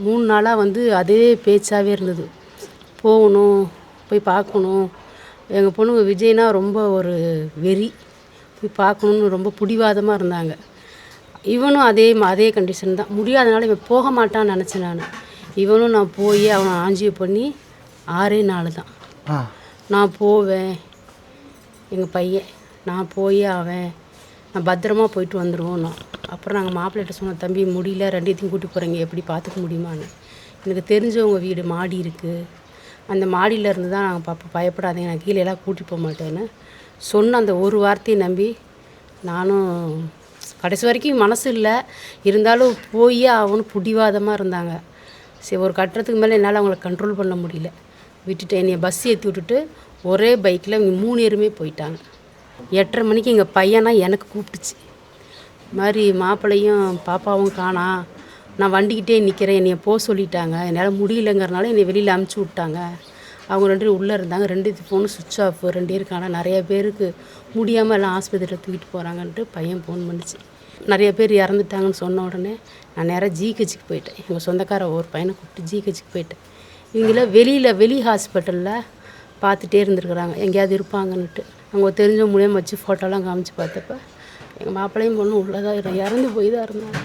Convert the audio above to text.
3 நாளாக வந்து அதே பேச்சாகவே இருந்தது. போகணும், போய் பார்க்கணும். எங்கள் பொண்ணுங்க விஜய்னா ரொம்ப ஒரு வெறி. போய் பார்க்கணுன்னு ரொம்ப பிடிவாதமாக இருந்தாங்க. இவனும் அதே கண்டிஷன் தான். முடியாதனால இவன் போக மாட்டான்னு நினச்சேன் நான். இவனும் நான் போய் அவனை ஆஞ்சியோ பண்ணி 6 நாள் தான். நான் போவேன், எங்கள் பையன் நான் போய் நான் பத்திரமா போயிட்டு வந்துடுவோம். அப்புறம் நாங்கள் மாப்பிள்ளைகிட்ட சொன்னோம், தம்பி முடியல, 2த்தையும் கூட்டி போகிறீங்க, எப்படி பார்த்துக்க முடியுமான்னு. எனக்கு தெரிஞ்சவங்க வீடு மாடி இருக்குது, அந்த மாடியில் இருந்து தான் நாங்கள் பார்ப்போம், பயப்படாதீங்க, நான் கீழே எல்லாம் கூட்டி போக மாட்டேன்னு சொன்ன அந்த ஒரு வார்த்தையை நம்பி நானும் கடைசி வரைக்கும் மனசு இல்லை, இருந்தாலும் போய் அவனும் பிடிவாதமாக இருந்தாங்க. சரி, ஒரு கட்டத்துக்கு மேலே என்னால் அவங்கள கண்ட்ரோல் பண்ண முடியல. விட்டுட்டு என்னை பஸ் ஏற்றி விட்டுட்டு ஒரே பைக்கில் இவங்க 3 பேருமே போயிட்டாங்க. 8:30 மணிக்கு எங்கள் பையனா எனக்கு கூப்பிட்டுச்சு, மாதிரி மாப்பிள்ளையும் பாப்பாவும் காணா, நான் வண்டிக்கிட்டே நிற்கிறேன், என்னைய போக சொல்லிட்டாங்க, என்னால் முடியலைங்கிறனால என்னை வெளியில் அமுச்சு விட்டாங்க. அவங்க 2 பேரும் உள்ளே இருந்தாங்க, 2 ஃபோனும் சுவிட்ச் ஆஃப், 2 பேருக்கு. ஆனால் நிறைய பேருக்கு முடியாமல் எல்லாம் ஆஸ்பத்திரியில் தூக்கிட்டு போகிறாங்கன்ட்டு பையன் ஃபோன் பண்ணிச்சு. நிறைய பேர் இறந்துட்டாங்கன்னு சொன்ன உடனே நான் நேராக ஜிஹெச்சுக்கு போயிட்டேன். எங்கள் சொந்தக்கார ஒரு பையனை கூப்பிட்டு ஜிஹெச்சுக்கு போயிட்டேன். இவங்களாம் வெளி ஹாஸ்பிட்டலில் பார்த்துட்டே இருந்துருக்குறாங்க, எங்கேயாவது இருப்பாங்கன்னுட்டு. அவங்க தெரிஞ்ச மூலியமாக வச்சு ஃபோட்டோலாம் காமிச்சு பார்த்தப்ப எங்கள் மாப்பிள்ளையும் பொண்ணும் உள்ளதாக இறந்து போய் தான் இருந்தாங்க.